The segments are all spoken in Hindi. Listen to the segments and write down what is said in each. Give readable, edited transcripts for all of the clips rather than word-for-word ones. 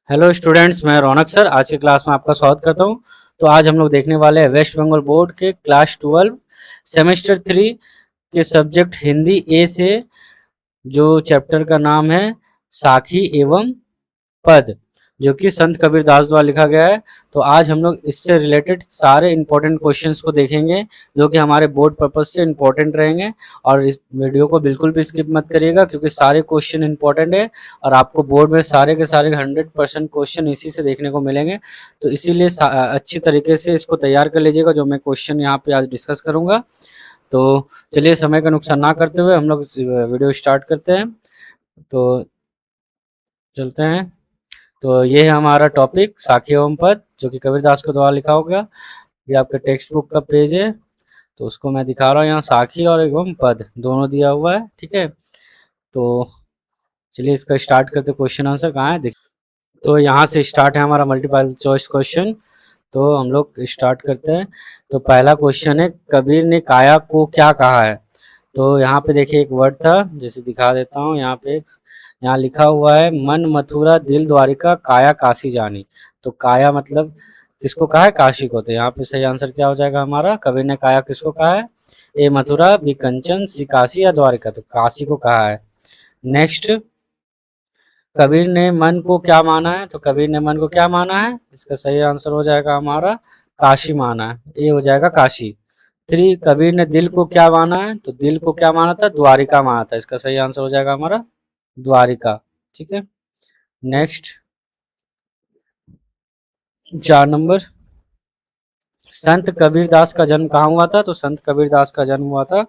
हेलो स्टूडेंट्स, मैं रौनक सर आज की क्लास में आपका स्वागत करता हूं। तो आज हम लोग देखने वाले हैं वेस्ट बंगाल बोर्ड के क्लास 12 सेमेस्टर 3 के सब्जेक्ट हिंदी ए से, जो चैप्टर का नाम है साखी एवं पद, जो कि संत कबीरदास द्वारा लिखा गया है। तो आज हम लोग इससे रिलेटेड सारे इंपॉर्टेंट क्वेश्चंस को देखेंगे, जो कि हमारे बोर्ड पर्पज से इंपॉर्टेंट रहेंगे। और इस वीडियो को बिल्कुल भी स्किप मत करिएगा, क्योंकि सारे क्वेश्चन इंपॉर्टेंट है और आपको बोर्ड में सारे के सारे 100% क्वेश्चन इसी से देखने को मिलेंगे। तो इसीलिए अच्छी तरीके से इसको तैयार कर लीजिएगा, जो मैं क्वेश्चन यहाँ पे आज डिस्कस करूँगा। तो चलिए, समय का नुकसान ना करते हुए हम लोग वीडियो स्टार्ट करते हैं। तो चलते हैं। तो ये है हमारा टॉपिक साखी एवं पद, जो कि कबीरदास को द्वारा लिखा होगा। ये आपके टेक्स्ट बुक का पेज है, तो उसको मैं दिखा रहा हूँ। यहाँ साखी और एवं पद दोनों दिया हुआ है, ठीक है। तो चलिए इसका स्टार्ट करते। क्वेश्चन आंसर कहाँ है तो यहाँ से स्टार्ट है हमारा मल्टीपल चॉइस क्वेश्चन। तो हम लोग स्टार्ट करते हैं। तो पहला क्वेश्चन है, कबीर ने काया को क्या कहा है। तो यहाँ पे देखिए एक वर्ड था, जैसे दिखा देता हूँ। यहाँ लिखा हुआ है, मन मथुरा दिल द्वारिका काया काशी जानी। तो काया मतलब किसको कहा है? काशी को। तो यहाँ पे सही आंसर क्या हो जाएगा हमारा? कबीर ने काया किसको कहा है? ए मथुरा, बी कंचन, सी काशी या द्वारिका। तो काशी को कहा है। नेक्स्ट, कबीर ने मन को क्या माना है। तो कबीर ने मन को क्या माना है? इसका सही आंसर हो जाएगा हमारा काशी माना है। ये हो जाएगा काशी। 3, कबीर ने दिल को क्या माना है। तो दिल को क्या माना था? द्वारिका माना था। इसका सही आंसर हो जाएगा हमारा द्वारिका, ठीक है। नेक्स्ट 4 नंबर, संत कबीरदास का जन्म कहाँ हुआ था। तो संत कबीरदास का जन्म हुआ था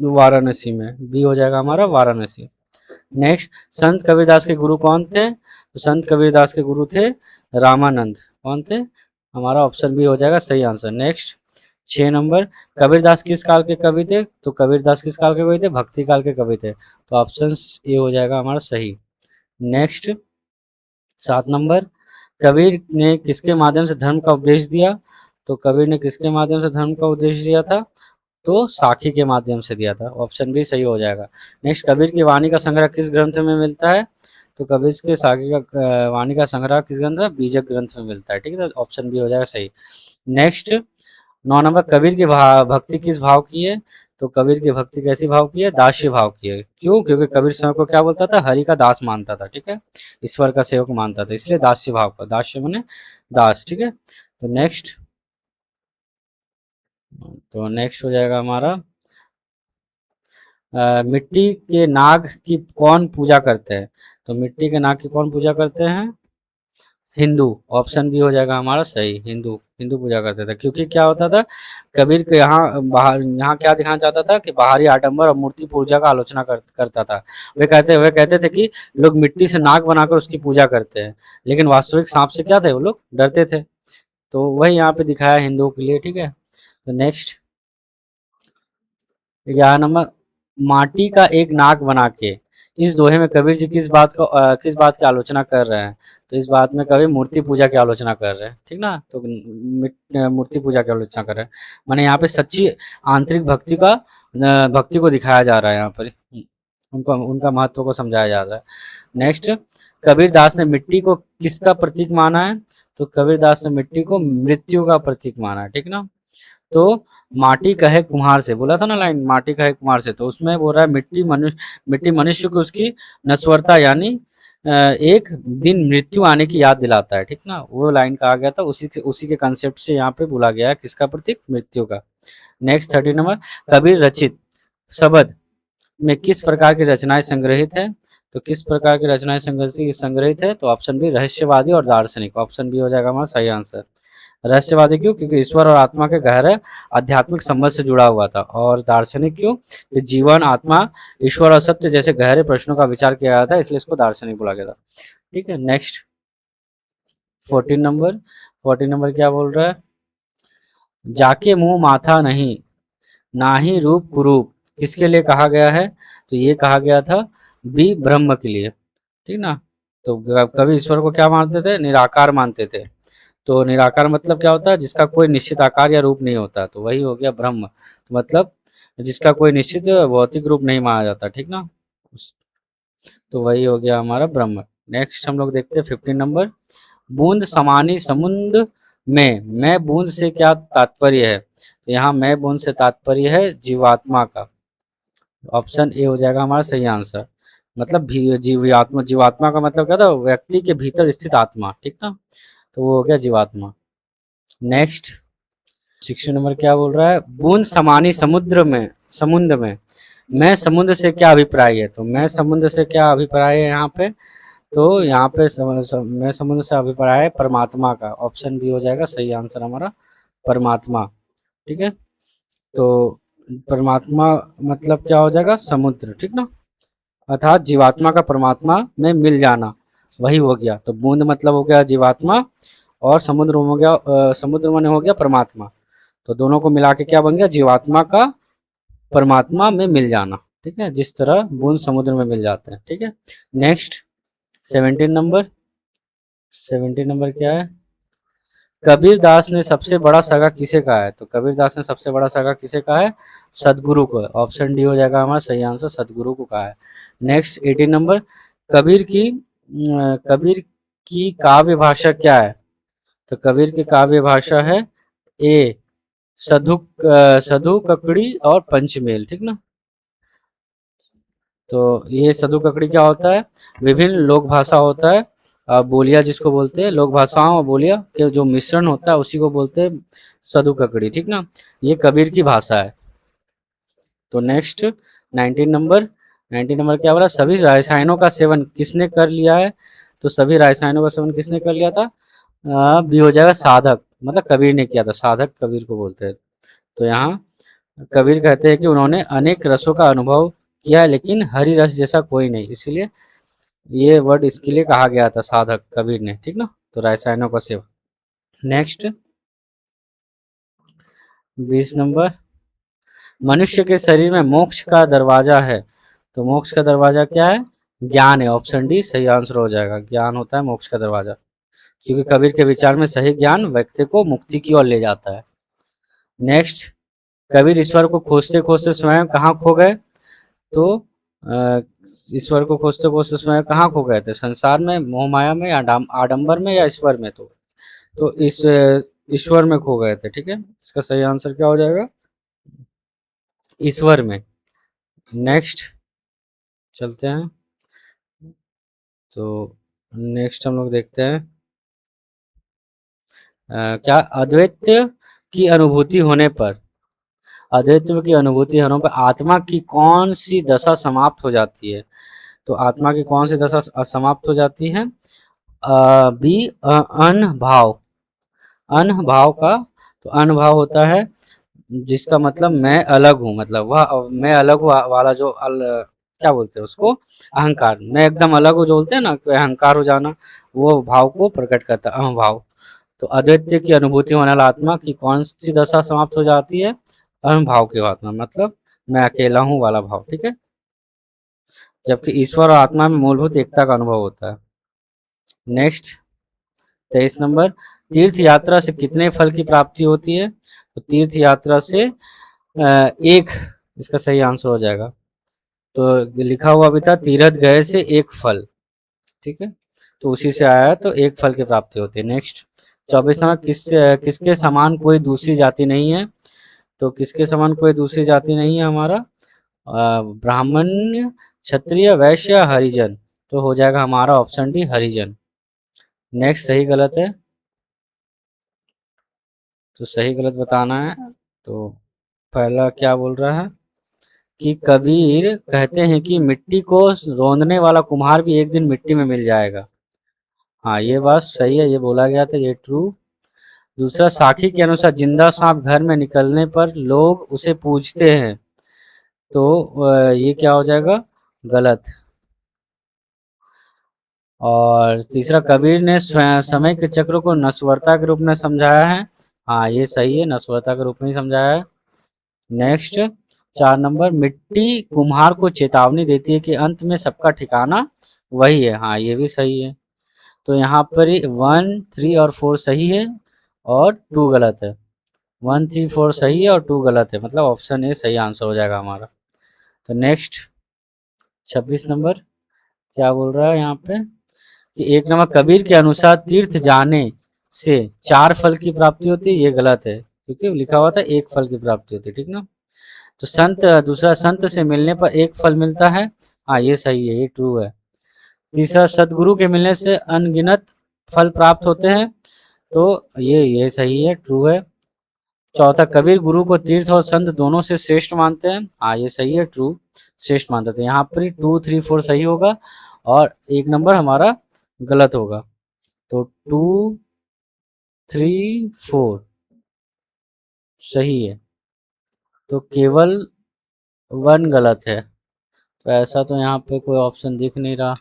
वाराणसी में। बी हो जाएगा हमारा वाराणसी। नेक्स्ट, संत कबीरदास के गुरु कौन थे। तो संत कबीरदास के गुरु थे रामानंद। कौन थे? हमारा ऑप्शन बी हो जाएगा सही आंसर। नेक्स्ट 6 नंबर, कबीरदास किस काल के कवि थे। तो कबीरदास किस काल के कवि थे? भक्ति काल के कवि थे। तो ऑप्शन ए हो जाएगा हमारा सही। नेक्स्ट 7 नंबर, कबीर ने किसके माध्यम से धर्म का उपदेश दिया। तो कबीर ने किसके माध्यम से धर्म का उपदेश दिया था? तो साखी के माध्यम से दिया था। ऑप्शन बी सही हो जाएगा। नेक्स्ट, कबीर की वाणी का संग्रह किस ग्रंथ में मिलता है। तो कबीर के साखी का वाणी का संग्रह किस ग्रंथ में? बीजक ग्रंथ में मिलता है, ठीक है। तो ऑप्शन बी हो जाएगा सही। नेक्स्ट 9 नंबर, कबीर की भक्ति किस भाव की है। तो कबीर की भक्ति कैसी भाव की है? दास्य भाव की है। क्यों? क्योंकि कबीर स्वयं को क्या बोलता था? हरि का दास मानता था, ठीक है। ईश्वर का सेवक मानता था, इसलिए दास्य भाव का। दास्य माने दास, ठीक है। तो नेक्स्ट हो जाएगा हमारा, मिट्टी के नाग की कौन पूजा करते हैं। तो मिट्टी के नाग की कौन पूजा करते हैं? हिंदू। ऑप्शन बी हो जाएगा हमारा सही। हिंदू हिंदू पूजा करते थे। क्योंकि क्या होता था, कबीर के यहाँ क्या दिखाना चाहता था कि बाहरी आडंबर और मूर्ति पूजा का आलोचना करता था। वे कहते थे कि लोग मिट्टी से नाग बनाकर उसकी पूजा करते हैं, लेकिन वास्तविक सांप से क्या थे? वो लोग डरते थे। तो वही यहाँ पे दिखाया हिंदुओं के लिए, ठीक है। तो नेक्स्ट 11 नंबर, माटी का एक नाक बना के, इस दोहे में कबीर जी किस बात की आलोचना कर रहे हैं। तो इस बात में कवि मूर्ति पूजा की आलोचना कर रहे हैं, ठीक ना। तो मूर्ति पूजा की आलोचना कर रहे हैं, माने यहाँ पे सच्ची आंतरिक भक्ति को दिखाया जा रहा है। यहाँ पर उनका उनका महत्व को समझाया जा रहा है। नेक्स्ट, कबीरदास ने मिट्टी को किसका प्रतीक माना है। तो कबीरदास ने मिट्टी को मृत्यु का प्रतीक माना है, ठीक ना। तो माटी कहे कुम्हार से, बोला था ना लाइन, माटी कहे कुम्हार से। तो उसमें बोल रहा है मिट्टी मनुष्य को उसकी नश्वरता यानी एक दिन मृत्यु आने की याद दिलाता है, ठीक ना। वो लाइन कहा गया था, उसी के कंसेप्ट से यहाँ पे बोला गया है किसका प्रतीक? मृत्यु का। नेक्स्ट 30 नंबर, कबीर रचित शब्द में किस प्रकार की रचनाएं संग्रहित है। तो किस प्रकार की रचनाएं संग्रहित है। तो ऑप्शन बी रहस्यवादी और दार्शनिक। ऑप्शन बी हो जाएगा हमारा सही आंसर। रहस्यवादी क्यों? क्योंकि ईश्वर और आत्मा के गहरे आध्यात्मिक संबंध से जुड़ा हुआ था। और दार्शनिक क्यों? कि जीवन, आत्मा, ईश्वर और सत्य जैसे गहरे प्रश्नों का विचार किया गया था, इसलिए इसको दार्शनिक बोला गया था, ठीक है। नेक्स्ट 14 नंबर क्या बोल रहा है? जाके मुंह माथा नहीं, ना ही रूप कुरूप, किसके लिए कहा गया है। तो ये कहा गया था बी ब्रह्म के लिए, ठीक ना। तो कवि ईश्वर को क्या मानते थे? निराकार मानते थे। तो निराकार मतलब क्या होता है? जिसका कोई निश्चित आकार या रूप नहीं होता। तो वही हो गया ब्रह्म, तो मतलब जिसका कोई निश्चित भौतिक रूप नहीं माना जाता, ठीक ना। तो वही हो गया हमारा ब्रह्म। नेक्स्ट हम लोग देखते हैं 15 नंबर, बूंद समानी समुद्र में, मैं बूंद से क्या तात्पर्य है? तो यहाँ मैं बूंद से तात्पर्य है जीवात्मा का। ऑप्शन ए हो जाएगा हमारा सही आंसर। मतलब जीवात्मा, जीवात्मा का मतलब क्या था? व्यक्ति के भीतर स्थित आत्मा, ठीक ना, तो वो हो गया जीवात्मा। नेक्स्ट 16 नंबर क्या बोल रहा है? बूंद समानी समुद्र में मैं समुद्र से क्या अभिप्राय है? तो मैं समुद्र से क्या अभिप्राय है यहाँ पे? तो यहाँ पे मैं समुद्र से अभिप्राय है परमात्मा का। ऑप्शन बी हो जाएगा सही आंसर हमारा, परमात्मा। ठीक है, तो परमात्मा मतलब क्या हो जाएगा? समुद्र, ठीक ना, अर्थात जीवात्मा का परमात्मा में मिल जाना, वही हो गया। तो बूंद मतलब हो गया जीवात्मा, और समुद्र हो गया समुद्र माने हो गया परमात्मा। तो दोनों को मिला के क्या बन गया? जीवात्मा का परमात्मा में मिल जाना। ठीक है, जिस तरह बूंद समुद्र में मिल जाते हैं। ठीक है, नेक्स्ट 17 नंबर, 17 नंबर क्या है? कबीर दास ने सबसे बड़ा सगा किसे कहा है? तो कबीर दास ने सबसे बड़ा सगा किसे कहा है? सदगुरु को। ऑप्शन डी हो जाएगा हमारा सही आंसर, सदगुरु को कहा है। नेक्स्ट 18 नंबर, कबीर की काव्य भाषा क्या है? तो कबीर की काव्य भाषा है ए सधु ककड़ी और पंचमेल, ठीक ना। तो ये सधु ककड़ी क्या होता है? विभिन्न लोक भाषा होता है, बोलिया जिसको बोलते हैं, लोक भाषाओं और बोलिया के जो मिश्रण होता है उसी को बोलते हैं सधु ककड़ी, ठीक ना। ये कबीर की भाषा है। तो नेक्स्ट 19 नंबर, 19 नंबर क्या बोला? सभी रसायनों का सेवन किसने कर लिया है? तो सभी रसायनों का सेवन किसने कर लिया था? बी हो जाएगा साधक, मतलब कबीर ने किया था, साधक कबीर को बोलते हैं। तो यहाँ कबीर कहते हैं कि उन्होंने अनेक रसों का अनुभव किया, लेकिन हरि रस जैसा कोई नहीं, इसलिए ये वर्ड इसके लिए कहा गया था, साधक कबीर ने, ठीक ना। तो रसायनों का सेवन। नेक्स्ट 20 नंबर, मनुष्य के शरीर में मोक्ष का दरवाजा है, तो मोक्ष का दरवाजा क्या है? ज्ञान है। ऑप्शन डी सही आंसर हो जाएगा, ज्ञान होता है मोक्ष का दरवाजा, क्योंकि कबीर के विचार में सही ज्ञान व्यक्ति को मुक्ति की ओर ले जाता है। नेक्स्ट, कबीर ईश्वर को खोजते खोजते स्वयं कहाँ खो गए? तो ईश्वर को खोजते खोजते स्वयं कहाँ खो गए थे? संसार में, मोह माया में, या आडंबर में, या ईश्वर में? तो इस ईश्वर में खो गए थे। ठीक है, इसका सही आंसर क्या हो जाएगा? ईश्वर में। नेक्स्ट चलते हैं, तो नेक्स्ट हम लोग देखते हैं क्या अद्वैत की अनुभूति होने पर, अद्वैत्व की अनुभूति होने पर आत्मा की कौन सी दशा समाप्त हो जाती है? तो आत्मा की कौन सी दशा समाप्त हो जाती है? बी अनभाव, अनभाव का। तो अनभाव होता है जिसका मतलब मैं अलग हूँ, मतलब वह मैं अलग हूँ वाला जो क्या बोलते हैं उसको? अहंकार। मैं एकदम अलग हूँ जो बोलते हैं ना, अहंकार हो जाना, वो भाव को प्रकट करता है, अहंभाव। तो अद्वैत की अनुभूति होने वाला आत्मा की कौन सी दशा समाप्त हो जाती है? अहंभाव की आत्मा, मतलब मैं अकेला हूँ वाला भाव। ठीक है, जबकि ईश्वर और आत्मा में मूलभूत एकता का अनुभव होता है। नेक्स्ट 23 नंबर, तीर्थ यात्रा से कितने फल की प्राप्ति होती है? तो तीर्थ यात्रा से एक, इसका सही आंसर हो जाएगा। तो लिखा हुआ भी था तीर्थ गए से एक फल, ठीक है, तो उसी से आया है, तो एक फल की प्राप्ति होती है। नेक्स्ट 24 नंबर, किसके समान कोई दूसरी जाति नहीं है? तो किसके समान कोई दूसरी जाति नहीं है हमारा? ब्राह्मण, क्षत्रिय, वैश्य, हरिजन। तो हो जाएगा हमारा ऑप्शन डी हरिजन। नेक्स्ट सही गलत है, तो सही गलत बताना है। तो पहला क्या बोल रहा है कि कबीर कहते हैं कि मिट्टी को रौंदने वाला कुम्हार भी एक दिन मिट्टी में मिल जाएगा। हाँ, ये बात सही है, ये बोला गया था, ये ट्रू। दूसरा, साखी के अनुसार जिंदा सांप घर में निकलने पर लोग उसे पूजते हैं, तो ये क्या हो जाएगा? गलत। और तीसरा, कबीर ने समय के चक्र को नश्वरता के रूप में समझाया है। हाँ, ये सही है, नश्वरता के रूप में ही समझाया है। नेक्स्ट 4 नंबर, मिट्टी कुम्हार को चेतावनी देती है कि अंत में सबका ठिकाना वही है। हाँ, ये भी सही है। तो यहाँ पर 1, 3 और 4 सही है और 2 गलत है। 1, 3, 4 सही है और 2 गलत है, मतलब ऑप्शन ए सही आंसर हो जाएगा हमारा। तो नेक्स्ट 26 नंबर क्या बोल रहा है यहाँ पे? कि 1 नंबर कबीर के अनुसार तीर्थ जाने से 4 फल की प्राप्ति होती है, ये गलत है क्योंकि लिखा हुआ था 1 फल की प्राप्ति होती है, ठीक ना। तो दूसरा संत से मिलने पर 1 फल मिलता है, हाँ ये सही है, ये ट्रू है। तीसरा सदगुरु के मिलने से अनगिनत फल प्राप्त होते हैं, तो ये सही है, ट्रू है। चौथा कबीर गुरु को तीर्थ और संत दोनों से श्रेष्ठ मानते हैं, हाँ ये सही है, ट्रू, श्रेष्ठ मानते थे। यहाँ पर 2, 3, 4 सही होगा और 1 नंबर हमारा गलत होगा। तो 2, 3, 4 सही है, तो केवल 1 गलत है। तो ऐसा तो यहाँ पे कोई ऑप्शन दिख नहीं रहा।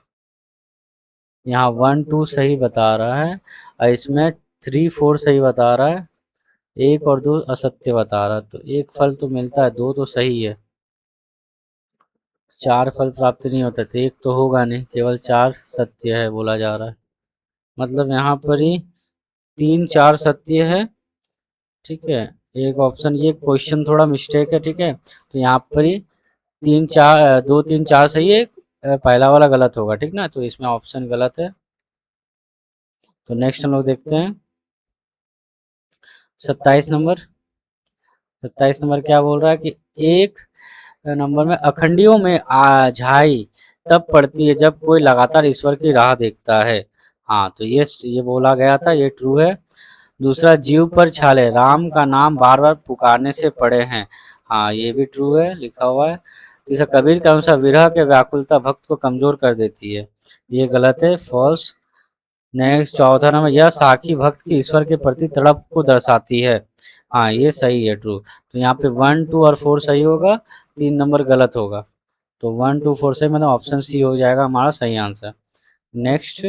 यहाँ 1, 2 सही बता रहा है और इसमें 3, 4 सही बता रहा है, 1 और 2 असत्य बता रहा है। तो 1 फल तो मिलता है, 2 तो सही है, 4 फल प्राप्त नहीं होता, तो 1 तो होगा नहीं, केवल 4 सत्य है बोला जा रहा है। मतलब यहाँ पर ही 3, 4 सत्य है, ठीक है। एक ऑप्शन ये क्वेश्चन थोड़ा मिस्टेक है, ठीक है। तो यहाँ पर ही 3, 4, 2, 3, 4 सही है, पहला वाला गलत होगा, ठीक ना। तो इसमें ऑप्शन गलत है। तो नेक्स्ट हम लोग देखते हैं 27 नंबर। 27 नंबर क्या बोल रहा है कि 1 नंबर में अखंडियों में झाई तब पड़ती है जब कोई लगातार ईश्वर की राह देखता है, हाँ तो ये बोला गया था, ये ट्रू है। दूसरा जीव पर छाले राम का नाम बार बार पुकारने से पड़े हैं, हाँ ये भी ट्रू है, लिखा हुआ है। तीसरा कबीर के अनुसार विरह के व्याकुलता भक्त को कमजोर कर देती है, ये गलत है, फॉल्स। नेक्स्ट चौथा नंबर, यह साखी भक्त की ईश्वर के प्रति तड़प को दर्शाती है, हाँ ये सही है, ट्रू। तो यहाँ पे 1, 2 और 4 सही होगा, 3 नंबर गलत होगा। तो 1, 2, 4 सही, मतलब ऑप्शन सी हो जाएगा हमारा सही आंसर। Next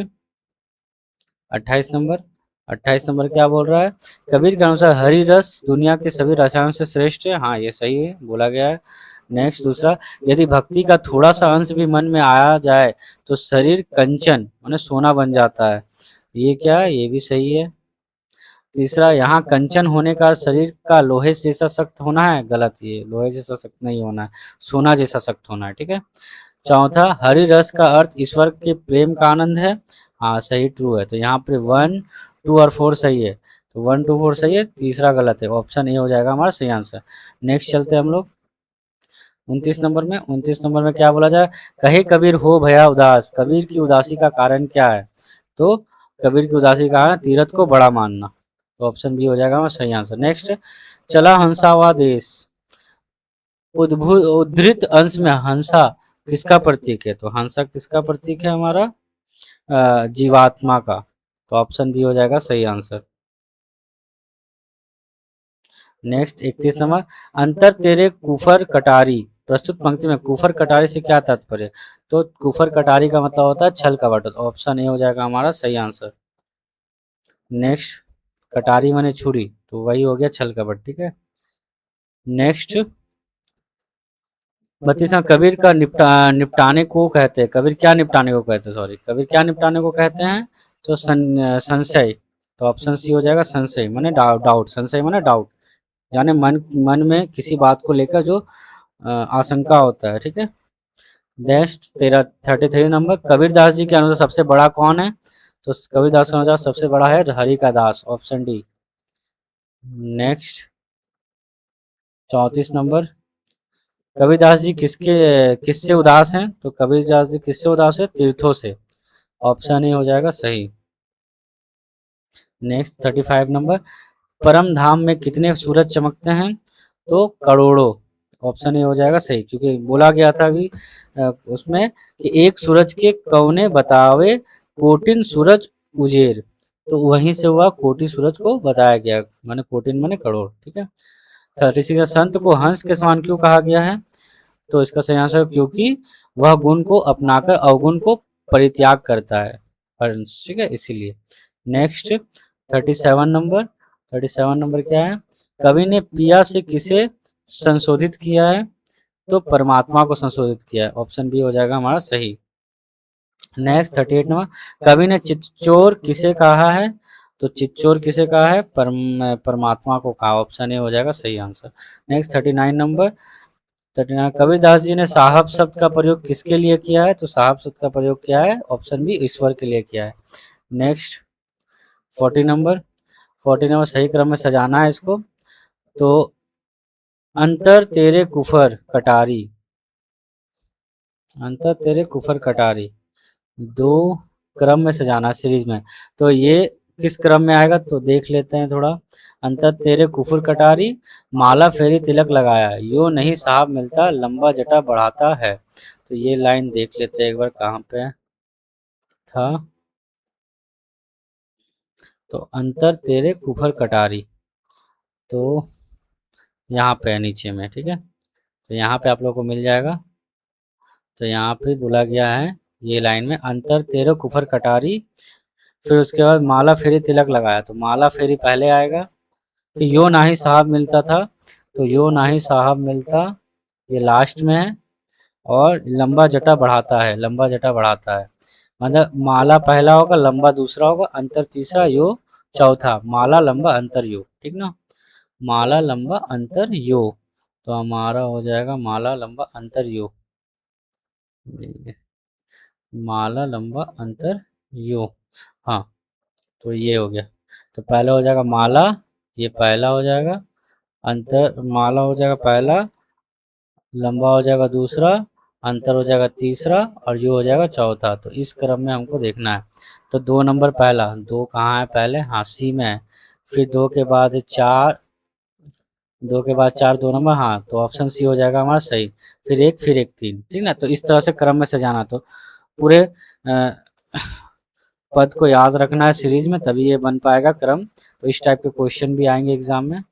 28 number. 28 नंबर क्या बोल रहा है, कबीर के अनुसार हरि रस दुनिया के सभी रसायनों से श्रेष्ठ है, हाँ ये सही है, बोला गया है। नेक्स्ट दूसरा, यदि भक्ति का थोड़ा सा अंश भी मन में आया जाए तो शरीर कंचन माने सोना बन जाता है, ये क्या है, ये भी सही है। तीसरा, यहाँ कंचन होने का शरीर का लोहे जैसा सख्त होना है, गलत, ये लोहे जैसा सख्त नहीं होना है, सोना जैसा सख्त होना है, ठीक है। चौथा, हरि रस का अर्थ ईश्वर के प्रेम का आनंद है, हाँ सही, ट्रू है। तो यहाँ पे 1, 2 और 4 सही है, तो 1, 2, 4 सही है, तीसरा गलत है, ऑप्शन ए हो जाएगा हमारा सही आंसर। नेक्स्ट चलते हैं हम लोग 29 नंबर में। 29 नंबर में क्या बोला जाए, कहे कबीर हो भया उदास, कबीर की उदासी का कारण क्या है। तो कबीर की उदासी का कारण तीरथ को बड़ा मानना, तो ऑप्शन बी हो जाएगा हमारा सही आंसर। नेक्स्ट, चला हंसा व देश, उद्धृत अंश में हंसा किसका प्रतीक है, तो हंसा किसका प्रतीक है हमारा, जीवात्मा का, तो ऑप्शन बी हो जाएगा सही आंसर। नेक्स्ट 31 नंबर, अंतर तेरे कुफर कटारी, प्रस्तुत पंक्ति में कुफर कटारी से क्या तात्पर्य, तो कुफर कटारी का मतलब होता है छल कपट, तो ऑप्शन ए हो जाएगा हमारा सही आंसर। नेक्स्ट, कटारी माने छुरी, तो वही हो गया छल कपट, ठीक है। नेक्स्ट 32वां, कबीर का निपटाने को कहते हैं, कबीर क्या निपटाने को कहते हैं, सॉरी कबीर क्या निपटाने को कहते हैं, तो संशय, तो ऑप्शन सी हो जाएगा संशय माने डाउट, संशय माने डाउट, यानी मन मन में किसी बात को लेकर जो आशंका होता है, ठीक है। नेक्स्ट 33 नंबर, कबीरदास जी के अनुसार सबसे बड़ा कौन है, तो कबीरदास के अनुसार सबसे बड़ा है हरि का दास, ऑप्शन डी। नेक्स्ट 34 नंबर, कबीरदास जी किससे उदास हैं, तो कबीरदास जी किससे उदास है, तीर्थों से, ऑप्शन ए हो जाएगा सही। नेक्स्ट 35 नंबर, परम धाम में कितने सूरज चमकते हैं, तो करोड़ों, ऑप्शन ए हो जाएगा सही, क्योंकि बोला गया था कि उसमें कि एक सूरज के कौने बतावे कोटिन सूरज उजेर, तो वहीं से हुआ कोटि सूरज को बताया गया, माने कोटिन माने करोड़, ठीक है। 36, संत को हंस के समान क्यों कहा गया है, तो इसका सही आंसर क्योंकि वह गुण को अपनाकर अवगुण को परित्याग करता है, ठीक है, इसीलिए। Next 37 number. 37 नंबर क्या है, कवि ने पिया से किसे संशोधित किया है, तो परमात्मा को संशोधित किया है, ऑप्शन बी हो जाएगा हमारा सही। नेक्स्ट 38 नंबर, कवि ने चिच्चोर किसे कहा है, तो चिच्चोर किसे कहा है, परमात्मा को कहा, ऑप्शन ए हो जाएगा सही answer. Next 39 number, 39 Kabirdas ji ने साहब शब्द का प्रयोग किसके लिए किया है? तो साहब शब्द का प्रयोग किया है ऑप्शन बी ईश्वर के लिए किया है। नेक्स्ट 40 नंबर, 40 नंबर सही क्रम में सजाना है इसको। तो अंतर तेरे कुफर कटारी, अंतर तेरे कुफर कटारी, दो क्रम में सजाना सीरीज में। तो ये किस क्रम में आएगा तो देख लेते हैं थोड़ा। अंतर तेरे कुफर कटारी, माला फेरी तिलक लगाया, यो नहीं साहब मिलता, लंबा जटा बढ़ाता है। तो ये लाइन देख लेते हैं एक बार कहाँ पे था। तो अंतर तेरे कुफर कटारी, तो यहाँ पे है नीचे में, ठीक है। तो यहाँ पे आप लोग को मिल जाएगा। तो यहाँ पे बोला गया है ये लाइन में, अंतर तेरे कुफर कटारी, फिर उसके बाद माला फेरी तिलक लगाया। तो माला फेरी पहले आएगा, फिर यो नाही साहब मिलता था, तो यो नाही साहब मिलता ये लास्ट में है, और लंबा जटा बढ़ाता है, लंबा जटा बढ़ाता है। मतलब माला पहला होगा, लंबा दूसरा होगा, अंतर तीसरा, यो चौथा, माला लंबा अंतर यो, ठीक ना। माला लंबा अंतर यो, तो हमारा हो जाएगा माला लंबा अंतर यो, माला लंबा अंतर यो। हाँ, तो ये हो गया। तो पहला हो जाएगा माला, ये पहला हो जाएगा, अंतर माला हो जाएगा पहला, लंबा हो जाएगा दूसरा, अंतर हो जाएगा तीसरा, और यो हो जाएगा चौथा। तो इस क्रम में हमको देखना है। तो 2 नंबर पहला, 2 कहाँ है पहले? हाँ सी में है। फिर 2 के बाद 4, 2 के बाद 4 2 नंबर, हाँ तो ऑप्शन सी हो जाएगा हमारा सही। फिर 1, फिर 1 3, ठीक ना। तो इस तरह से क्रम में सजाना। तो पूरे पद को याद रखना है सीरीज में, तभी ये बन पाएगा क्रम। तो इस टाइप के क्वेश्चन भी आएंगे एग्जाम में।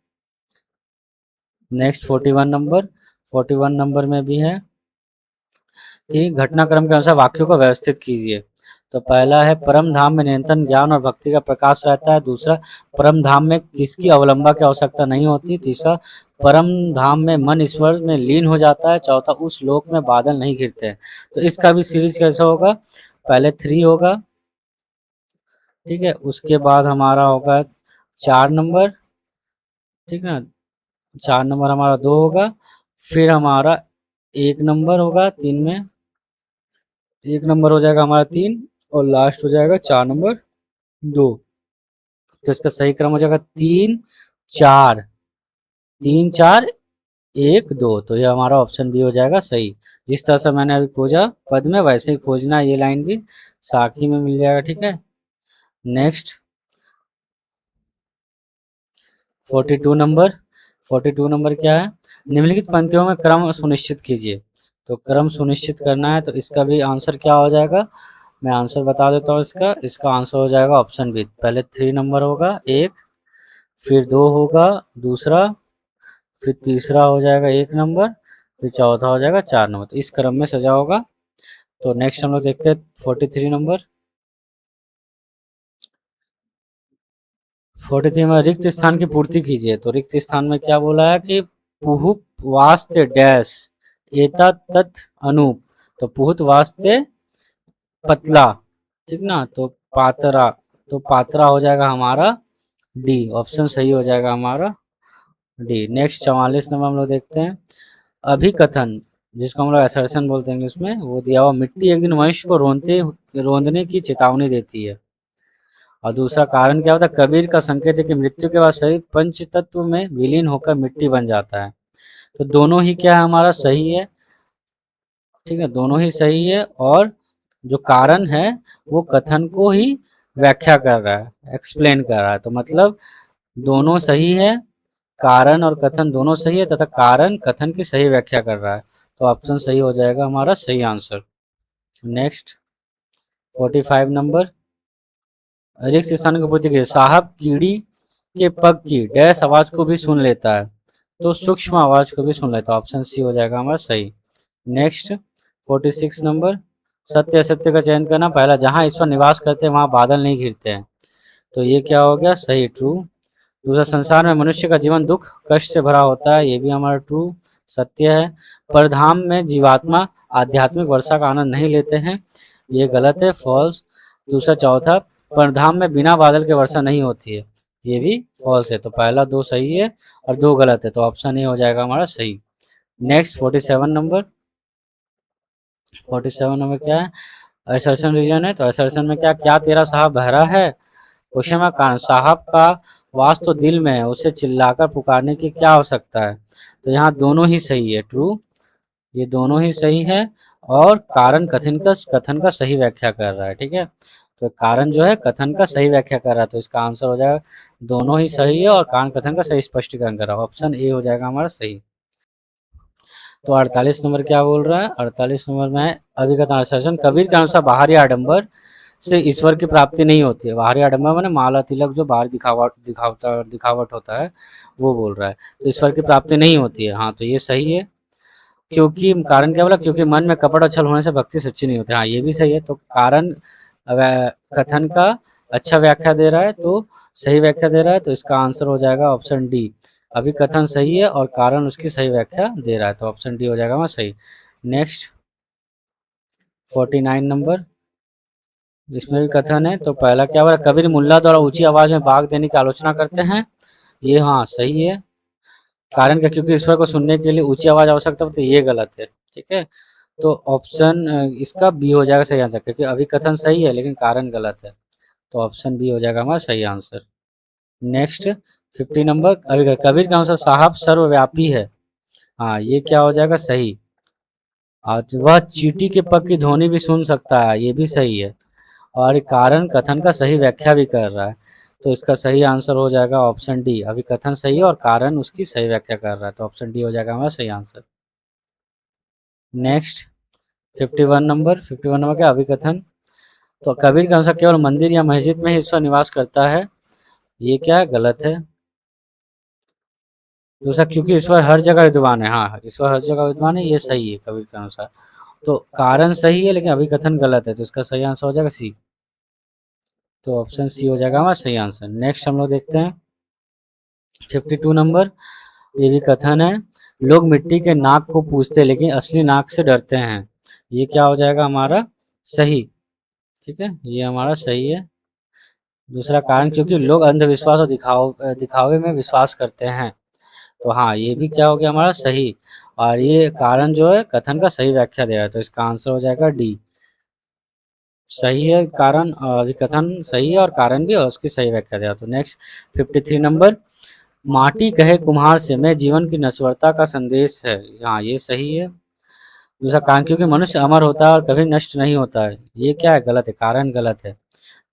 नेक्स्ट 41 नंबर, 41 नंबर में भी है कि घटनाक्रम के अनुसार वाक्यों को व्यवस्थित कीजिए। तो पहला है परम धाम में निरंतर ज्ञान और भक्ति का प्रकाश रहता है। दूसरा, परम धाम में किसकी अवलंबा की आवश्यकता नहीं होती। तीसरा, परम धाम में मन ईश्वर में लीन हो जाता है। चौथा, उस लोक में बादल नहीं गिरते हैं। तो इसका भी सीरीज कैसा होगा? पहले 3 होगा, ठीक है, उसके बाद हमारा होगा 4 नंबर, ठीक है, 4 नंबर हमारा 2 होगा, फिर हमारा 1 नंबर होगा 3 में, 1 नंबर हो जाएगा हमारा 3, और लास्ट हो जाएगा 4 नंबर 2। तो इसका सही क्रम हो जाएगा 3 4, 3 4 1 2। तो ये हमारा ऑप्शन बी हो जाएगा सही। जिस तरह से मैंने अभी खोजा पद में, वैसे ही खोजना, ये लाइन भी साखी में मिल जाएगा, ठीक है। नेक्स्ट 42 नंबर, 42 नंबर क्या है? निम्नलिखित पंक्तियों में क्रम सुनिश्चित कीजिए। तो क्रम सुनिश्चित करना है, तो इसका भी आंसर क्या हो जाएगा? मैं आंसर बता देता हूँ इसका। इसका आंसर हो जाएगा ऑप्शन बी। पहले 3 नंबर होगा 1, फिर 2 होगा दूसरा, फिर तीसरा हो जाएगा 1 नंबर, फिर चौथा हो जाएगा 4 नंबर। तो इस क्रम में सजा होगा। तो नेक्स्ट हम लोग देखते हैं 43 नंबर। 43 में रिक्त स्थान की पूर्ति कीजिए। तो रिक्त स्थान में क्या बोला है कि पुहुप वास्ते डैश एता तत् अनूप। तो पुहुत वास्ते पतला, ठीक ना, तो पातरा, तो पात्रा हो जाएगा हमारा डी, ऑप्शन सही हो जाएगा हमारा डी। नेक्स्ट 44 नंबर हम लोग देखते हैं। अभिकथन, जिसको हम लोग असर्शन बोलते हैं इंग्लिश में, वो दिया हुआ मिट्टी एक दिन मनुष्य को रोंदने की चेतावनी देती है। और दूसरा कारण क्या होता है? कबीर का संकेत है कि मृत्यु के बाद शरीर पंच तत्व में विलीन होकर मिट्टी बन जाता है। तो दोनों ही क्या है हमारा सही है, ठीक है, दोनों ही सही है। और जो कारण है वो कथन को ही व्याख्या कर रहा है, एक्सप्लेन कर रहा है। तो मतलब दोनों सही है, कारण और कथन दोनों सही है, तथा कारण कथन की सही व्याख्या कर रहा है। तो ऑप्शन सही हो जाएगा हमारा सही आंसर। नेक्स्ट 45 नंबर, रिक्त स्थान की पूर्ति कीजिए। साहब कीड़ी के पग की डैश आवाज को भी सुन लेता है। तो सूक्ष्म आवाज को भी सुन लेता है, ऑप्शन सी हो जाएगा हमारा सही। नेक्स्ट 46 नंबर, सत्य असत्य का चयन करना। पहला, जहां ईश्वर निवास करते हैं वहां बादल नहीं गिरते हैं। तो ये क्या हो गया? सही, ट्रू। दूसरा, संसार में मनुष्य का जीवन दुख कष्ट से भरा होता है। ये भी हमारा ट्रू, सत्य है। परधाम में जीवात्मा आध्यात्मिक वर्षा का आनंद नहीं लेते हैं। ये गलत है, फॉल्स। दूसरा, चौथा, परधाम में बिना बादल के वर्षा नहीं होती है। ये भी फॉल्स है। तो पहला 2 सही है और 2 गलत है। तो ऑप्शन ए हो जाएगा हमारा सही। नेक्स्ट 47 नंबर क्या है, असर्शन रीजन है। तो असर्शन में क्या, क्या तेरा साहब बहरा है, क्वेश्चन में कारण साहब का वास तो दिल में है, उसे चिल्लाकर पुकारने की क्या आवश्यकता है। तो यहाँ दोनों ही सही है, ट्रू, ये दोनों ही सही है। और कारण कथन का सही व्याख्या कर रहा है, ठीक है। तो कारण जो है कथन का सही व्याख्या कर रहा है, तो इसका आंसर हो जाएगा दोनों ही सही है और कारण कथन का सही स्पष्टीकरण कर रहा है, ऑप्शन ए हो जाएगा हमारा सही। तो 48 नंबर क्या बोल रहा है, 48 नंबर में अभिकथन अनुशासन, कबीर के अनुसार बाहरी आडंबर से ईश्वर की प्राप्ति नहीं होती है। बाहरी आडंबर माने माला तिलक जो बाहर दिखावट होता है वो बोल रहा है, तो ईश्वर की प्राप्ति नहीं होती है। हाँ, तो ये सही है। क्योंकि कारण क्या बोला, क्योंकि मन में कपट और छल होने से भक्ति सच्ची नहीं होती। हाँ, ये भी सही है। तो कारण कथन का अच्छा व्याख्या दे रहा है, तो सही व्याख्या दे रहा है, तो इसका आंसर हो जाएगा ऑप्शन डी। अभी कथन सही है और कारण उसकी सही व्याख्या दे रहा है, तो ऑप्शन डी हो जाएगा वहाँ सही। नेक्स्ट 49 नंबर, इसमें भी कथन है। तो पहला क्या बोला, कबीर मुल्ला द्वारा ऊंची आवाज में भाग देने की आलोचना करते हैं, ये हाँ सही है। कारण क्या, क्योंकि ईश्वर को सुनने के लिए ऊंची आवाज आवश्यकता होती है, ये गलत है, ठीक है। तो ऑप्शन इसका बी हो जाएगा सही आंसर, क्योंकि अभी कथन सही है लेकिन कारण गलत है, तो ऑप्शन बी हो जाएगा हमारा सही आंसर। नेक्स्ट 50 नंबर, अभी कबीर के अनुसार साहब सर्वव्यापी है, हाँ ये क्या हो जाएगा सही। आज वह चींटी के पग की ध्वनि भी सुन सकता है, ये भी सही है। और कारण कथन का सही व्याख्या भी कर रहा है, तो इसका सही आंसर हो जाएगा ऑप्शन डी। अभी कथन सही है और कारण उसकी सही व्याख्या कर रहा है, तो ऑप्शन डी हो जाएगा हमारा सही आंसर। नेक्स्ट 51 नंबर क्या, अभिकथन। तो कबीर के अनुसार केवल मंदिर या मस्जिद में ही ईश्वर निवास करता है, ये क्या गलत है। दूसरा, क्योंकि ईश्वर हर जगह विद्वान है, हाँ ईश्वर हर जगह विद्वान है, ये सही है कबीर के अनुसार। तो कारण सही है लेकिन अभिकथन गलत है, तो इसका सही आंसर हो जाएगा सी। तो ऑप्शन सी हो जाएगा हमारा सही आंसर। नेक्स्ट हम लोग देखते हैं 52 नंबर, ये भी कथन है, लोग मिट्टी के नाक को पूजते लेकिन असली नाक से डरते हैं, ये क्या हो जाएगा हमारा सही, ठीक है, ये हमारा सही है। दूसरा, कारण क्योंकि लोग अंधविश्वास और दिखावे में विश्वास करते हैं, तो हाँ ये भी क्या हो गया हमारा सही। और ये कारण जो है कथन का सही व्याख्या दे रहा है, तो इसका आंसर हो जाएगा डी, सही है। कारण कथन सही है और कारण भी, और उसकी सही व्याख्या दे रहा है। तो नेक्स्ट 53 नंबर, माटी कहे कुम्हार से मैं जीवन की नश्वरता का संदेश है, हाँ ये सही है। दूसरा, कारण क्योंकि मनुष्य अमर होता है और कभी नष्ट नहीं होता है, ये क्या है गलत है, कारण गलत है,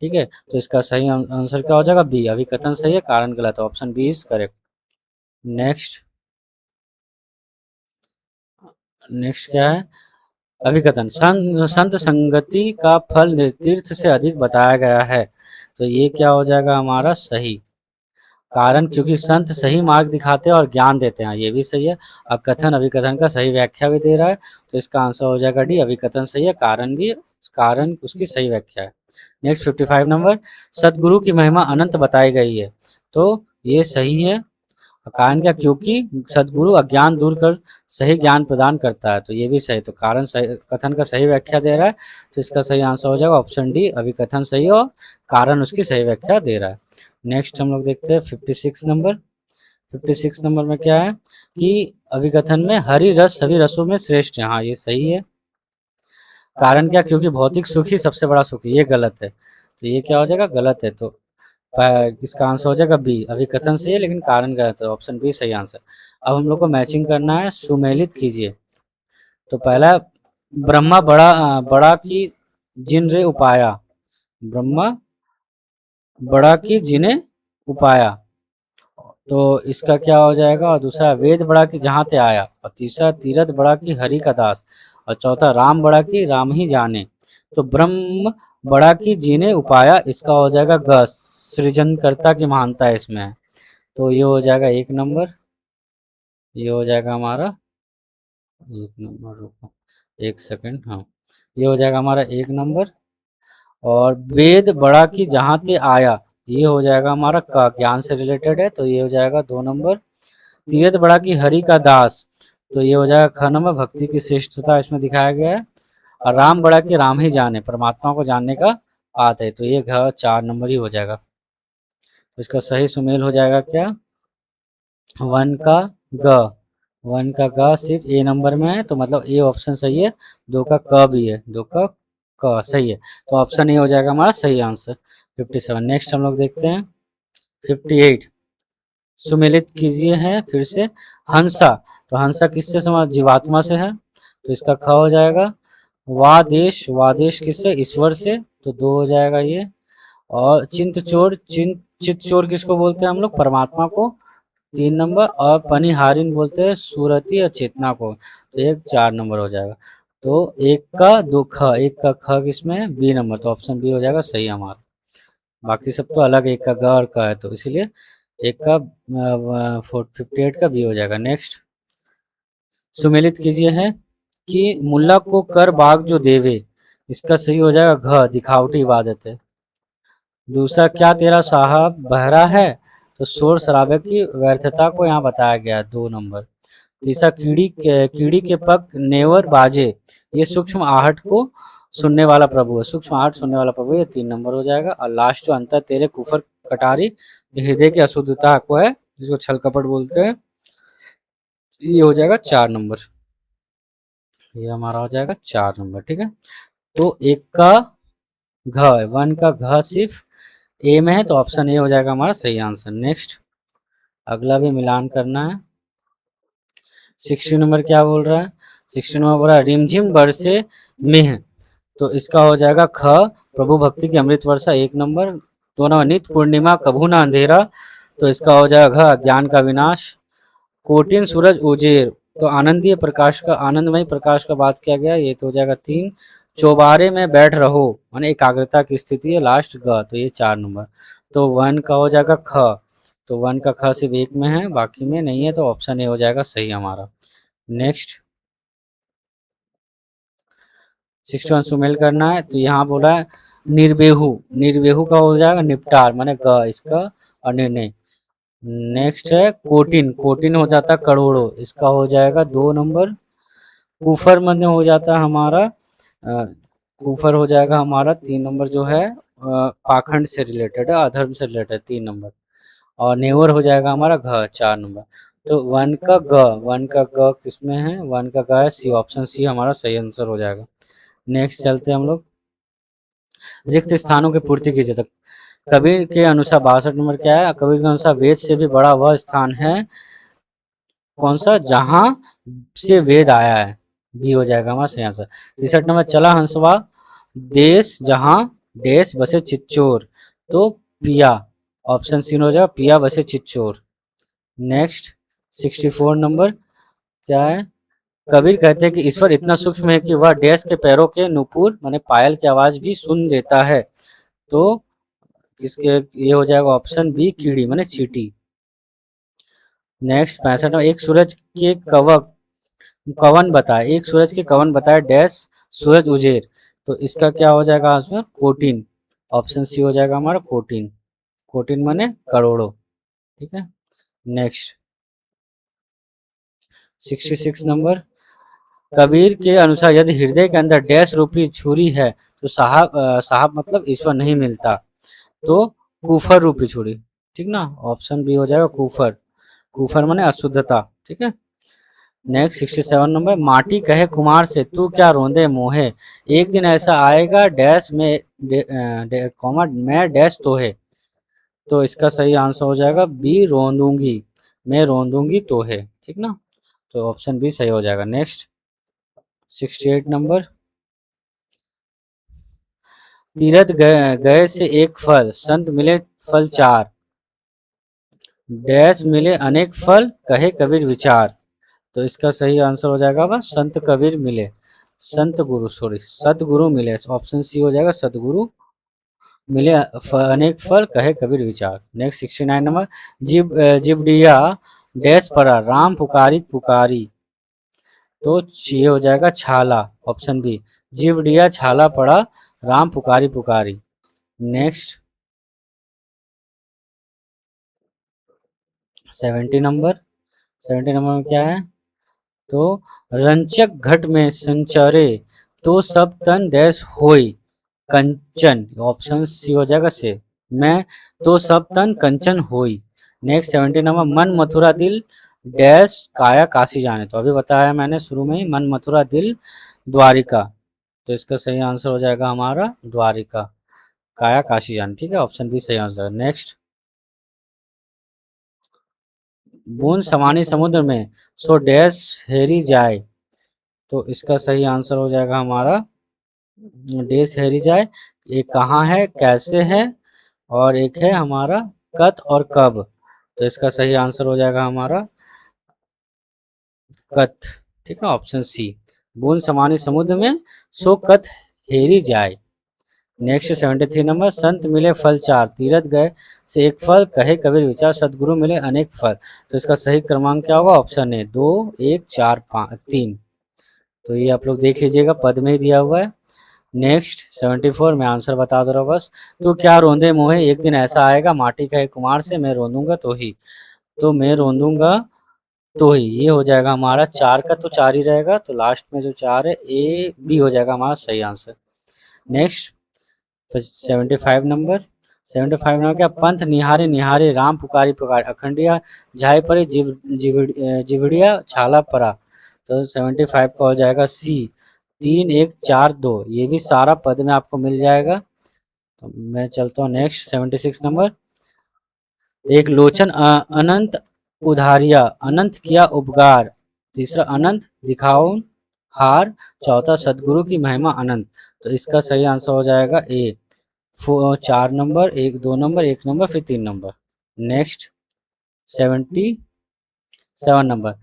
ठीक है। तो इसका सही आंसर क्या हो जाएगा बी, अभी कथन सही है कारण गलत है, option B is correct. Next next क्या है, अभिकथन, संत संगति का फल तीर्थ से अधिक बताया गया है, तो ये क्या हो जाएगा हमारा सही। कारण क्योंकि संत सही मार्ग दिखाते हैं और ज्ञान देते हैं, ये भी सही है। अब कथन अभिकथन का सही व्याख्या भी दे रहा है, तो इसका आंसर हो जाएगा डी, अभिकथन सही है, कारण भी, कारण उसकी सही व्याख्या है। नेक्स्ट 55 नंबर, सतगुरु की महिमा अनंत बताई गई है, तो ये सही है। कारण क्या, क्योंकि सदगुरु अज्ञान दूर कर सही ज्ञान प्रदान करता है, तो ये भी सही। तो कारण सही, कथन का सही व्याख्या दे रहा है, तो इसका सही आंसर हो जाएगा ऑप्शन डी, अभी कथन सही और कारण उसकी सही व्याख्या दे रहा है। नेक्स्ट हम लोग देखते हैं 56 नंबर। 56 नंबर में क्या है कि अभिकथन में हरि रस सभी रसों में श्रेष्ठ है, हाँ ये सही है। कारण क्या, क्योंकि भौतिक सुख ही सबसे बड़ा सुख है, ये गलत है, तो ये क्या हो जाएगा गलत है। तो इसका आंसर हो जाएगा बी, अभी कथन सही है लेकिन कारण गलत है, ऑप्शन बी सही आंसर। अब हम लोग को मैचिंग करना है, सुमेलित कीजिए। तो पहला, ब्रह्मा बड़ा बड़ा की जिन रे उपाया, ब्रह्मा बड़ा की जिन्हें उपाया, तो इसका क्या हो जाएगा। और दूसरा, वेद बड़ा की जहाँ ते आया, और तीसरा, तीरथ बड़ा की हरि का दास, और चौथा, राम बड़ा की राम ही जाने। तो ब्रह्म बड़ा की जिन्हें उपाया, इसका हो जाएगा ग, सृजनकर्ता की महानता इसमें है, तो ये हो जाएगा 1 नंबर, ये हो जाएगा हमारा 1 नंबर, रुको 1 सेकंड, हाँ ये हो जाएगा हमारा 1 नंबर। और वेद बड़ा की जहाँ ते आया, ये हो जाएगा हमारा का, ज्ञान से रिलेटेड है, तो ये हो जाएगा 2 नंबर। तीरथ बड़ा की हरि का दास, तो ये हो जाएगा ख नंबर, भक्ति की श्रेष्ठता इसमें दिखाया गया है। और राम बड़ा की राम ही जाने, परमात्मा को जानने का बात है, तो ये 4 नंबर ही हो जाएगा। तो इसका सही सुमेल हो जाएगा क्या, 1 का ग, 1 का ग सिर्फ ए नंबर में है, तो मतलब ए ऑप्शन सही है। 2 का क भी है, 2 का क सही है, तो ऑप्शन ए हो जाएगा हमारा सही आंसर 57। नेक्स्ट हम लोग देखते हैं 58। सुमेलित कीजिए है फिर से हंसा, तो हंसा किससे जीवात्मा से है, तो इसका ख हो जाएगा। वादेश, वादेश किससे, ईश्वर से, तो 2 हो जाएगा ये। और चिंत चोर, चित चोर किसको बोलते हैं हम लोग, परमात्मा को, 3 नंबर। और पनिहारिन बोलते हैं सूरती और चेतना को, तो एक 4 नंबर हो जाएगा। तो एक का दो ख, एक का ख किसमें है, बी नंबर, तो ऑप्शन बी हो जाएगा सही हमारा। बाकी सब तो अलग, एक का ग और का है, तो इसीलिए एक का 58 का बी हो जाएगा। नेक्स्ट सुमेलित कीजिए है कि मुल्ला को कर बाग जो देवे, इसका सही हो जाएगा घ, दिखावटी इबादत है। दूसरा क्या तेरा साहब बहरा है, तो शोर शराबे की व्यर्थता को यहाँ बताया गया है, 2 नंबर। तीसरा कीड़ी के पग नेवर बाजे, ये सूक्ष्म आहट को सुनने वाला प्रभु है, सूक्ष्म आहट सुनने वाला प्रभु, ये 3 नंबर हो जाएगा। और लास्ट जो अंतर तेरे कुफर कटारी, हृदय की अशुद्धता को है, जिसको छल कपट बोलते हैं, ये हो जाएगा 4 नंबर। ये हमारा हो जाएगा 4 नंबर, ठीक है। तो एक का घ, 1 का घ सिर्फ ए में है, तो ऑप्शन ए हो जाएगा हमारा सही आंसर। नेक्स्ट अगला भी मिलान करना है। 60 नंबर क्या बोल रहा है, 60 नंबर बोल रहा है रिमझिम बरसे मेह, तो इसका हो जाएगा ख, प्रभु भक्ति की अमृत वर्षा, 1 नंबर। 2 नंबर नित पूर्णिमा कभू ना अंधेरा, तो इसका हो जाएगा घ, ज्ञान का विनाश। कोटिन सूरज उजेर, तो आनंदीय प्रकाश का, आनंदमय प्रकाश का बात किया गया, ये तो हो जाएगा 3। चौबारे में बैठ रहो, माने एकाग्रता की स्थिति है, लास्ट ग, तो ये 4 नंबर। तो 1 का हो जाएगा ख, तो 1 का ख सिर्फ एक में है, बाकी में नहीं है, तो ऑप्शन ए हो जाएगा सही हमारा। नेक्स्ट 61 सुमेल करना है, तो यहाँ बोला है निर्वेहू, निर्वेहू का हो जाएगा निपटार, माने ग इसका, और निर्णय। नेक्स्ट है कोटिन, कोटिन हो जाता है करोड़ों, इसका हो जाएगा 2 नंबर। कुफर मध्य हो जाता है हमारा कुफर हो जाएगा हमारा 3 नंबर जो है, पाखंड से रिलेटेड है, अधर्म से रिलेटेड, 3 नंबर। और नेवर हो जाएगा हमारा घ, 4 नंबर। तो 1 का ग, 1 का ग किसमें है, 1 का ग है सी, ऑप्शन सी हमारा सही आंसर हो जाएगा। नेक्स्ट चलते हैं हम लोग रिक्त स्थानों की पूर्ति कीजिए, तक कबीर के अनुसार 62 नंबर क्या है, कबीर के अनुसार वेद से भी बड़ा वह स्थान है कौन सा, जहां से वेद आया है, भी हो जाएगा हमारा सही आंसर। 63 नंबर चला हंसवा देश जहां देश बसे चिच्चोर, तो पिया, ऑप्शन सी हो जाएगा पिया बसे चिच्चोर। नेक्स्ट 64 नंबर क्या है, कबीर कहते हैं कि ईश्वर इतना सूक्ष्म है कि वह डैश के पैरों के नुपुर माने पायल की आवाज भी सुन लेता है, तो किसके, ये हो जाएगा ऑप्शन बी कीड़ी माने चींटी। नेक्स्ट 65 एक सूरज के कवक कवन बताए, एक सूरज के कवन बताए डैश सूरज उजेर, तो इसका क्या हो जाएगा आंसर, कोटिन, ऑप्शन सी हो जाएगा हमारा कोटिन, कोटिन माने करोड़ों, ठीक है। नेक्स्ट 66 नंबर कबीर के अनुसार यदि हृदय के अंदर डैश रूपी छुरी है, तो साहब साहब मतलब ईश्वर नहीं मिलता, तो कुफर रूपी छुरी, ठीक ना, ऑप्शन बी हो जाएगा कुफर, कुफर माने अशुद्धता, ठीक है। नेक्स्ट 67 नंबर माटी कहे कुमार से तू क्या रोंदे मोहे, एक दिन ऐसा आएगा डैश में कॉमा मैं डैश तो है, तो इसका सही आंसर हो जाएगा बी रोंदूंगी, मैं रोंदूंगी तो है, ठीक ना, तो ऑप्शन बी सही हो जाएगा। नेक्स्ट 68 नंबर तीरथ गए से एक फल संत मिले फल 4, डैश मिले अनेक फल कहे कबीर विचार, तो इसका सही आंसर हो जाएगा बस संत कबीर मिले, संत गुरु सॉरी सतगुरु मिले, ऑप्शन सी हो जाएगा सतगुरु मिले अनेक फल कहे कबीर विचार। नेक्स्ट 69 नंबर जिवडिया डैश पड़ा राम पुकारी पुकारी, तो ये हो जाएगा छाला, ऑप्शन बी जिवडिया छाला पड़ा राम पुकारी पुकारी। नेक्स्ट 70 नंबर, 70 नंबर में क्या है, तो रंचक घट में संचरे तो सब तन डैश होई कंचन, ऑप्शन सी हो जाएगा से मैं तो सब तन कंचन होई। नेक्स्ट 70 नंबर मन मथुरा दिल डैश काया काशी जाने, तो अभी बताया मैंने शुरू में ही, मन मथुरा दिल द्वारिका, तो इसका सही आंसर हो जाएगा हमारा द्वारिका, काया काशी जाने, ठीक है, ऑप्शन बी सही आंसर। नेक्स्ट, बूंद समानी समुद्र में सो डैश हेरी जाए, तो इसका सही आंसर हो जाएगा हमारा डैश हेरी जाए। एक कहाँ है, कैसे है, और एक है हमारा कत और कब, तो इसका सही आंसर हो जाएगा हमारा कथ, ठीक है, ऑप्शन सी, बूंद समानी समुद्र में सो कथ हेरी जाए। नेक्स्ट 73 नंबर, संत मिले फल चार तीरथ गए से एक फल, कहे कबीर विचार सदगुरु मिले अनेक फल, तो इसका सही क्रमांक क्या होगा, ऑप्शन ए 2 1 4 5 3, तो ये आप लोग देख लीजिएगा, पद में ही दिया हुआ है। नेक्स्ट 74 में आंसर बता दो रहा बस, तो क्या रोंदे मोहे एक दिन ऐसा आएगा, माटी कहे कुमार से मैं रोंदूंगा तो ही, तो मैं रोंदूंगा तो ही, ये हो जाएगा हमारा, चार का तो चार ही रहेगा, तो लास्ट में जो चार है ए बी हो जाएगा हमारा सही आंसर। नेक्स्ट, तो 75 नंबर, 75 नंबर क्या, पंथ निहारे निहारे राम पुकारी पुकार अखंडिया झाई परे जिवड़िया छाला परा, तो 75 का हो जाएगा सी, 3 1 4 2, ये भी सारा पद में आपको मिल जाएगा। तो मैं चलता हूँ नेक्स्ट 76 नंबर, एक लोचन अनंत उधारिया अनंत किया उपकार, तीसरा अनंत दिखाओ हार, चौथा सदगुरु की महिमा अनंत, तो इसका सही आंसर हो जाएगा ए, 4 नंबर, 1 2 नंबर 1 नंबर फिर 3 नंबर। नेक्स्ट 77 नंबर,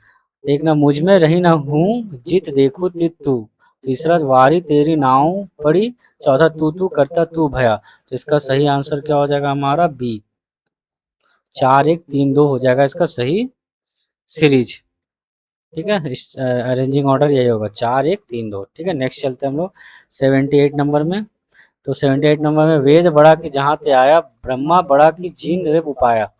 एक ना मुझ में रही ना हूँ जित देखू तित तू, तीसरा वारी तेरी नाव पड़ी, चौथा तू तू करता तू भया, तो इसका सही आंसर क्या हो जाएगा हमारा बी, 4 1 3 2 हो जाएगा इसका सही सीरीज, ठीक है, अरेंजिंग ऑर्डर यही होगा 4 1 3 2, ठीक है। नेक्स्ट चलते हैं हम लोग 78 नंबर में, तो 78 नंबर में, वेद बड़ा की जहाँ ते आया, ब्रह्मा बड़ा की जीन रे उपाया,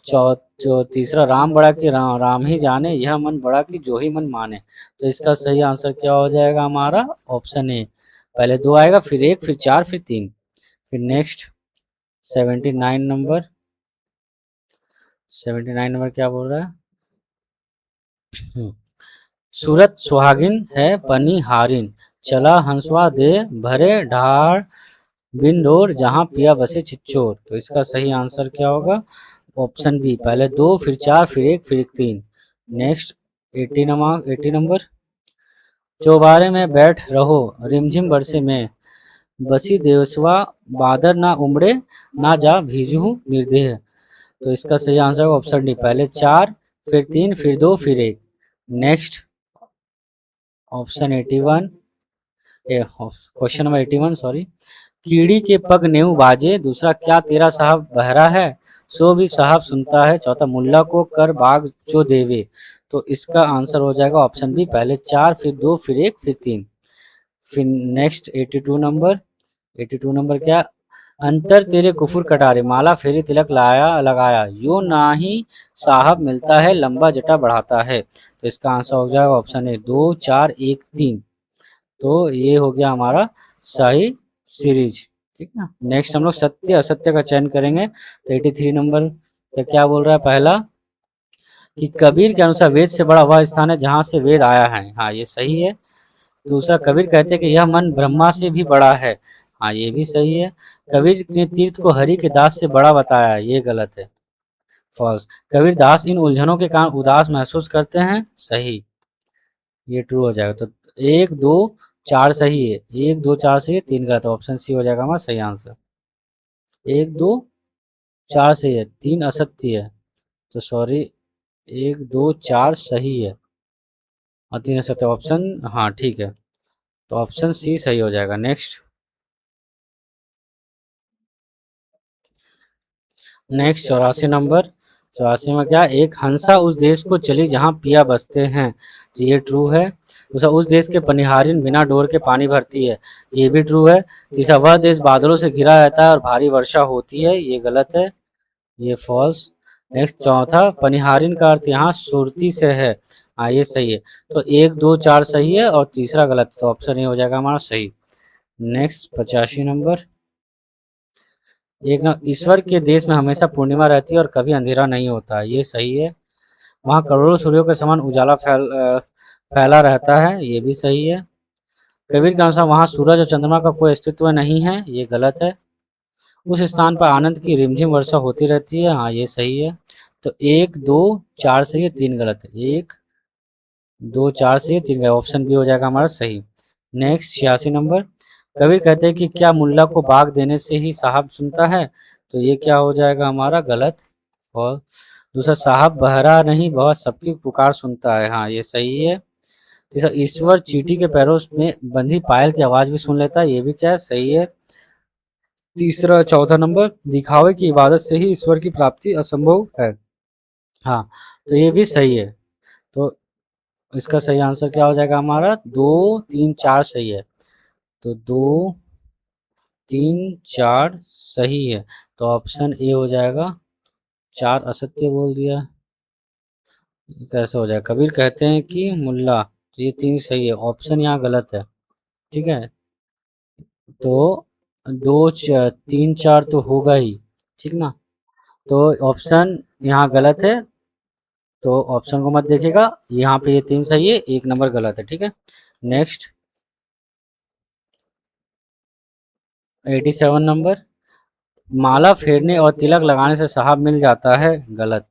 जो तीसरा राम बड़ा की राम ही जाने, यह मन बड़ा की जो ही मन माने, तो इसका सही आंसर क्या हो जाएगा हमारा, ऑप्शन ए, पहले दो आएगा फिर एक फिर चार फिर तीन। फिर नेक्स्ट 79 नंबर, 79 नंबर क्या बोल रहा है, सूरत सुहागिन है पनी हारिन, चला हंसवा दे भरे ढाड़ बिंदोर जहाँ पिया बसे चिच्चोर, तो इसका सही आंसर क्या होगा, ऑप्शन बी, पहले दो फिर चार फिर एक तीन। नेक्स्ट 80 नंबर, चौबारे में बैठ रहो रिमझिम बरसे में, बसी देवसवा बादर ना उमड़े ना जा भीजू निर्देह, तो इसका सही आंसर ऑप्शन डी, पहले चार फिर तीन फिर दो फिर एक। Next option 81, question number 81 sorry, कीड़ी के पग नेऊ बाजे, दूसरा क्या तेरा साहब बहरा है सो भी साहब सुनता है, चौथा मुल्ला को कर बाग जो देवे, तो इसका आंसर हो जाएगा ऑप्शन बी, पहले चार फिर दो फिर एक फिर तीन। फिर नेक्स्ट 82 नंबर क्या, अंतर तेरे कुफुर कटारे माला फेरी तिलक लाया लगाया, यो नाही साहब मिलता है लंबा जटा बढ़ाता है, तो इसका आंसर हो जाएगा ऑप्शन ए, 2 4 1 3, तो ये हो गया हमारा सही सीरीज, ठीक है। नेक्स्ट हम लोग सत्य असत्य का चयन करेंगे, तो 83 नंबर पे क्या बोल रहा है, पहला कि कबीर के अनुसार वेद से बड़ा वह स्थान है जहाँ से वेद आया है, हाँ ये सही है। दूसरा, कबीर कहते हैं कि यह मन ब्रह्मा से भी बड़ा है, हाँ ये भी सही है। कबीर ने तीर्थ को हरि के दास से बड़ा बताया, ये गलत है, फॉल्स। कबीर दास इन उलझनों के कारण उदास महसूस करते हैं, सही, ये ट्रू हो जाएगा। तो 1 2 4 सही है, 1 2 4 सही है, 3 गलत है, ऑप्शन सी हो जाएगा हमारा सही आंसर। 1 2 4 सही है, 3 असत्य है, तो सॉरी 1 2 4 सही है और 3 असत्य, ऑप्शन हाँ ठीक है, तो ऑप्शन सी सही हो जाएगा। नेक्स्ट 84 नंबर, 84 में क्या, एक हंसा उस देश को चली जहाँ पिया बसते हैं, तो ये ट्रू है। दूसरा, उस देश के पनिहारिन बिना डोर के पानी भरती है, ये भी ट्रू है। तीसरा, वह देश बादलों से घिरा रहता है और भारी वर्षा होती है, ये गलत है, ये फॉल्स। नेक्स्ट चौथा, पनिहारिन का अर्थ यहाँ सुरती से है, हाँ ये सही है। तो 1 2 4 सही है और तीसरा गलत, तो ऑप्शन ये हो जाएगा हमारा सही। नेक्स्ट 85 नंबर, एक ना, ईश्वर के देश में हमेशा पूर्णिमा रहती है और कभी अंधेरा नहीं होता, ये सही है। वहाँ करोड़ों सूर्यों के समान उजाला फैला रहता है, ये भी सही है। कबीर के अनुसार वहाँ सूरज और चंद्रमा का कोई अस्तित्व नहीं है, ये गलत है। उस स्थान पर आनंद की रिमझिम वर्षा होती रहती है, हाँ ये सही है। तो 1 2 4 सही है, 3 गलत है। 1 2 4 सही है, 3 गलत, ऑप्शन बी हो जाएगा हमारा सही। Next 86 number. कबीर कहते हैं कि क्या मुल्ला को बाग देने से ही साहब सुनता है, तो ये क्या हो जाएगा हमारा गलत। और दूसरा, साहब बहरा नहीं बहुत सबकी पुकार सुनता है, हाँ ये सही है। तीसरा, ईश्वर चींटी के पैरों में बंधी पायल की आवाज भी सुन लेता है, ये भी क्या है, सही है। तीसरा, चौथा नंबर, दिखावे की इबादत से ही ईश्वर की प्राप्ति असंभव है, हाँ तो ये भी सही है। तो इसका सही आंसर क्या हो जाएगा हमारा, 2 3 4 सही है। तो 2 3 4 सही है, तो ऑप्शन ए हो जाएगा। 4 असत्य बोल दिया, कैसे हो जाएगा। कबीर कहते हैं कि मुल्ला, तो ये 3 सही है, ऑप्शन यहाँ गलत है, ठीक है। तो 2 3 4 तो होगा ही, ठीक ना। तो ऑप्शन यहाँ गलत है, तो ऑप्शन को मत देखिएगा, यहाँ पे ये 3 सही है, 1 नंबर गलत है, ठीक है। Next 87 number. माला फेरने और तिलक लगाने से साहब मिल जाता है, गलत,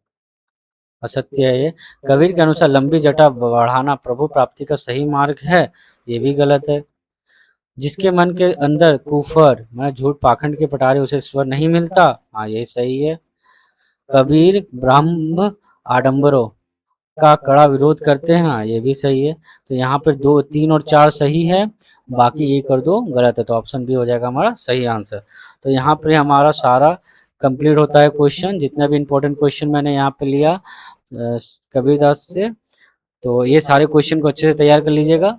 असत्य है ये। कबीर के अनुसार लंबी जटा बढ़ाना प्रभु प्राप्ति का सही मार्ग है, ये भी गलत है। जिसके मन के अंदर कुफर मतलब झूठ पाखंड के पटारे उसे स्वर नहीं मिलता, हाँ यही सही है। कबीर ब्रह्म आडंबरों का कड़ा विरोध करते हैं, हाँ ये भी सही है। तो यहाँ पर 2 3 और 4 सही है, बाकी 1 और 2 गलत है, तो ऑप्शन बी हो जाएगा हमारा सही आंसर। तो यहाँ पर हमारा सारा कंप्लीट होता है क्वेश्चन, जितना भी इंपॉर्टेंट क्वेश्चन मैंने यहाँ पे लिया कबीरदास से। तो ये सारे क्वेश्चन को अच्छे से तैयार कर लीजिएगा।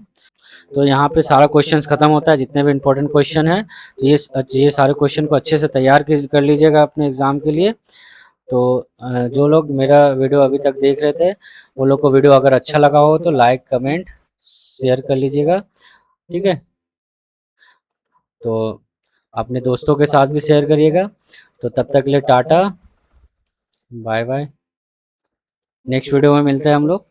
तो यहाँ पे सारा क्वेश्चन खत्म होता है, जितने भी इंपॉर्टेंट क्वेश्चन है, तो ये सारे क्वेश्चन को अच्छे से तैयार कर लीजिएगा अपने एग्जाम के लिए। तो जो लोग मेरा वीडियो अभी तक देख रहे थे, वो लोग को वीडियो अगर अच्छा लगा हो तो लाइक कमेंट शेयर कर लीजिएगा, ठीक है। तो अपने दोस्तों के साथ भी शेयर करिएगा। तो तब तक के लिए tata, bye bye. Next video में मिलते हैं हम लोग।